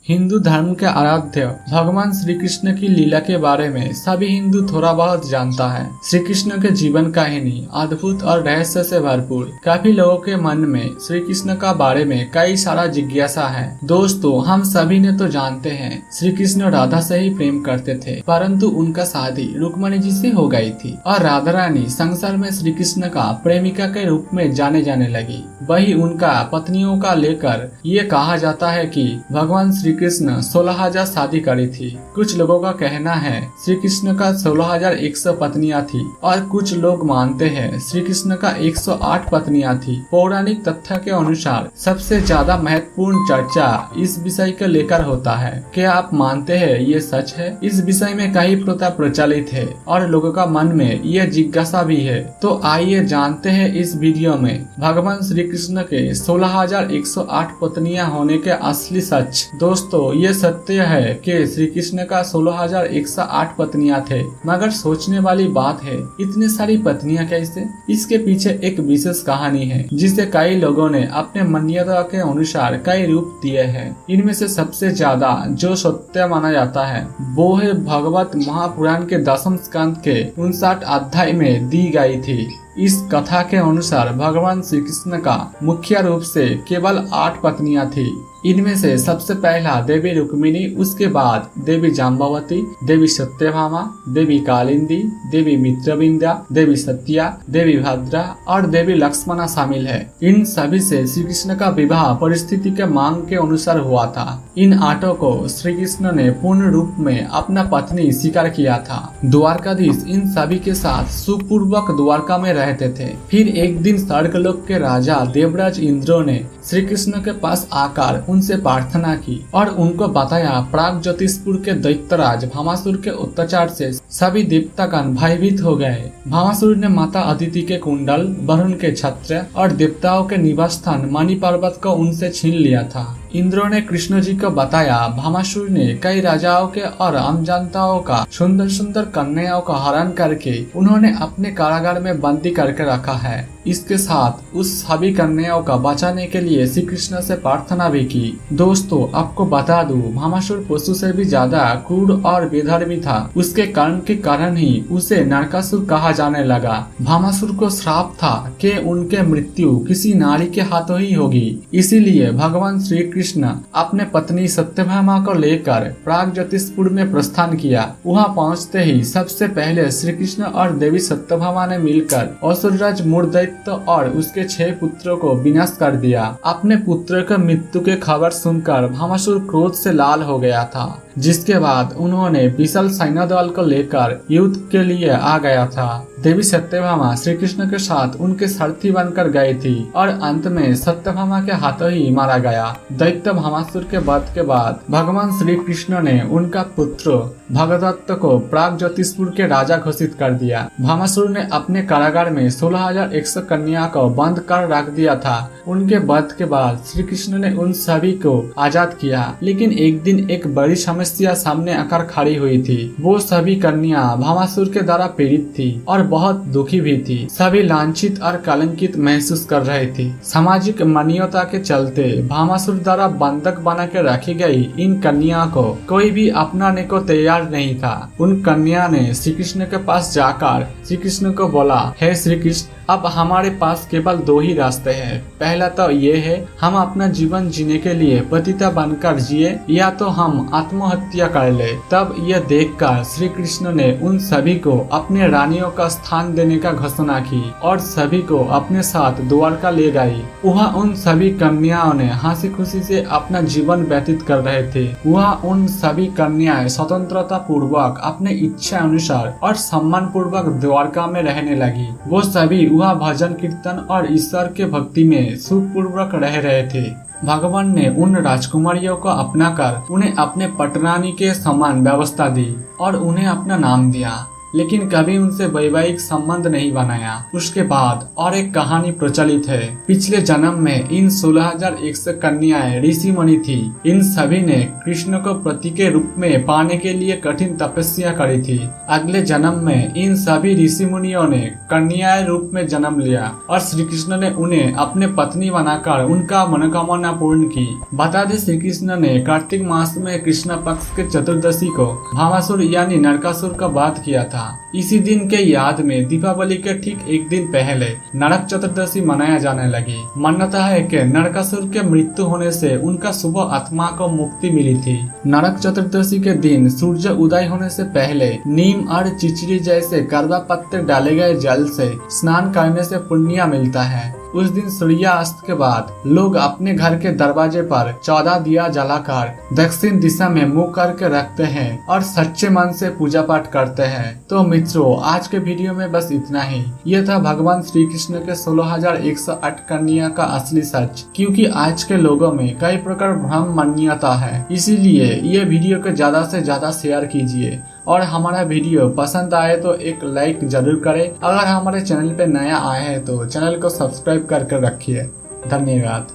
हिंदू धर्म के आराध्य भगवान श्री कृष्ण की लीला के बारे में सभी हिंदू थोड़ा बहुत जानता है। श्री कृष्ण के जीवन कहानी अद्भुत और रहस्य से भरपूर। काफी लोगों के मन में श्री कृष्ण का बारे में कई सारा जिज्ञासा है। दोस्तों, हम सभी ने तो जानते हैं श्री कृष्ण राधा से ही प्रेम करते थे, परंतु उनका शादी रुक्मिणी जी से हो गई थी और राधा रानी संसार में श्री कृष्ण का प्रेमिका के रूप में जाने जाने लगी। वही उनका पत्नियों का लेकर ये कहा जाता है कि भगवान श्री कृष्ण 16,000 शादी करी थी। कुछ लोगों का कहना है श्री कृष्ण का 16,100 पत्नियां थी और कुछ लोग मानते हैं श्री कृष्ण का 108 पत्नियां थी। पौराणिक तथ्य के अनुसार सबसे ज्यादा महत्वपूर्ण चर्चा इस विषय को लेकर होता है। क्या आप मानते हैं ये सच है? इस विषय में कई प्रथा प्रचलित है और लोगों का मन में यह जिज्ञासा भी है। तो आइए जानते हैं इस वीडियो में भगवान श्री कृष्ण के 16,108 पत्नियां होने के असली सच। दोस्तों, ये सत्य है कि श्री कृष्ण का 16,108 पत्नियां थे, मगर सोचने वाली बात है इतनी सारी पत्नियां कैसे? इसके पीछे एक विशेष कहानी है जिसे कई लोगों ने अपने मान्यता के अनुसार कई रूप दिए हैं। इनमें से सबसे ज्यादा जो सत्य माना जाता है वो है भगवत महापुराण के 10वें स्कंद के 59 अध्याय में दी गई थी। इस कथा के अनुसार भगवान श्री कृष्ण का मुख्य रूप से केवल 8 पत्नियां थी। इनमें से सबसे पहला देवी रुक्मिणी, उसके बाद देवी जाम्बवती, देवी सत्यभामा, देवी कालिंदी, देवी मित्रविंद्या, देवी सत्या, देवी भद्रा और देवी लक्ष्मणा शामिल है। इन सभी से श्री कृष्ण का विवाह परिस्थिति के मांग के अनुसार हुआ था। इन 8 को श्री कृष्ण ने पूर्ण रूप में अपना पत्नी स्वीकार किया था। द्वारकाधीश इन सभी के साथ सुखपूर्वक द्वारका में रहते थे। फिर एक दिन स्वर्गलोक के राजा देवराज इंद्र ने श्री कृष्ण के पास आकर उनसे प्रार्थना की और उनको बताया प्राग ज्योतिषपुर के दैत्यराज भामासुर के अत्याचार से सभी देवतागण भयभीत हो गए। भामासुर ने माता अदिति के कुंडल, वरुण के छत्र और देवताओं के निवास स्थान मणि पर्वत को उनसे छीन लिया था। इंद्र ने कृष्ण जी को बताया भामासुर ने कई राजाओं के और अमजनताओं का सुंदर सुंदर कन्याओं का हरण करके उन्होंने अपने कारागार में बंदी करके रखा है। इसके साथ उस सभी कन्याओं का बचाने के लिए श्री कृष्ण से प्रार्थना भी की। दोस्तों, आपको बता दूं, भामासुर पशु से भी ज्यादा क्रूर और बेधर्मी था। उसके कर्म के कारण ही उसे नरकासुर कहा जाने लगा। भामासुर को श्राप था कि उनके मृत्यु किसी नारी के हाथों ही होगी। इसीलिए भगवान श्री कृष्ण अपने पत्नी सत्यभामा को लेकर प्राग ज्योतिषपुर में प्रस्थान किया। वहां पहुंचते ही सबसे पहले श्री कृष्ण और देवी सत्यभामा ने मिलकर असुरराज मूर्दैत्य और उसके 6 पुत्रों को विनाश कर दिया। अपने पुत्र के मृत्यु के खबर सुनकर भामासुर क्रोध से लाल हो गया था, जिसके बाद उन्होंने विशाल सैन्य दल को लेकर युद्ध के लिए आ गया था। देवी सत्यभामा श्री कृष्ण के साथ उनके सारथी बनकर गई थी और अंत में सत्यभामा के हाथों ही मारा गया। दैत्य भामासुर के वध के बाद भगवान श्री कृष्ण ने उनका पुत्र भगदत्त को प्राग ज्योतिषपुर के राजा घोषित कर दिया। भामासुर ने अपने कारागार में 16,100 कन्या को बंद कर रख दिया था। उनके वध के बाद श्री कृष्ण ने उन सभी को आजाद किया, लेकिन एक दिन एक बड़ी समस्या सामने आकर खड़ी हुई थी। वो सभी कन्या भामासुर के द्वारा पीड़ित थी और बहुत दुखी भी थी। सभी लांछित और कलंकित महसूस कर रहे थे। सामाजिक मान्यता के चलते भामासुर द्वारा बंधक बना के रखी गई इन कन्या को कोई भी अपनाने को तैयार नहीं था। उन कन्या ने श्री कृष्ण के पास जाकर श्री कृष्ण को बोला, हे श्री कृष्ण, अब हमारे पास केवल 2 ही रास्ते हैं। पहला तो ये है हम अपना जीवन जीने के लिए पतिता बनकर जिए, या तो हम आत्महत्या कर ले। तब यह देखकर श्री कृष्ण ने उन सभी को अपने रानियों का स्थान देने का घोषणा की और सभी को अपने साथ द्वारका ले गई। वहाँ उन सभी कन्याओं ने हंसी खुशी से अपना जीवन व्यतीत कर रहे थे। वहाँ उन सभी कन्याएं स्वतंत्रता पूर्वक अपने इच्छा अनुसार और सम्मान पूर्वक द्वारका में रहने लगी। वो सभी वह भजन कीर्तन और ईश्वर के भक्ति में सुखपूर्वक रह रहे थे। भगवान ने उन राजकुमारियों को अपनाकर उन्हें अपने पटरानी के समान व्यवस्था दी और उन्हें अपना नाम दिया। लेकिन कभी उनसे वैवाहिक संबंध नहीं बनाया। उसके बाद और एक कहानी प्रचलित है। पिछले जन्म में इन 16,100 कन्याएं ऋषि मुनि थी। इन सभी ने कृष्ण को पति के रूप में पाने के लिए कठिन तपस्या करी थी। अगले जन्म में इन सभी ऋषि मुनियों ने कन्याएं रूप में जन्म लिया और श्री कृष्ण ने उन्हें अपने पत्नी बनाकर उनका मनोकामना पूर्ण की। बता दें, श्री कृष्ण ने कार्तिक मास में कृष्ण पक्ष के चतुर्दशी को भामासुर यानी नरकासुर का वध किया था। इसी दिन के याद में दीपावली के ठीक एक दिन पहले नरक चतुर्दशी मनाया जाने लगी। मान्यता है कि नरकासुर के मृत्यु होने से उनका शुभ आत्मा को मुक्ति मिली थी। नरक चतुर्दशी के दिन सूर्य उदय होने से पहले नीम और चिचड़ी जैसे करवा पत्ते डाले गए जल से स्नान करने से पुण्य मिलता है। उस दिन सूर्यास्त के बाद लोग अपने घर के दरवाजे पर 14 दिया जलाकर दक्षिण दिशा में मुंह करके रखते हैं और सच्चे मन से पूजा पाठ करते हैं। तो मित्रों, आज के वीडियो में बस इतना ही। यह था भगवान श्री कृष्ण के 16,108 कन्या का असली सच। क्योंकि आज के लोगों में कई प्रकार भ्रम मान्यता है, इसीलिए ये वीडियो को ज्यादा से ज्यादा शेयर कीजिए और हमारा वीडियो पसंद आए तो एक लाइक जरूर करें। अगर हमारे चैनल पे नया आए हैं तो चैनल को सब्सक्राइब करके रखिए। धन्यवाद।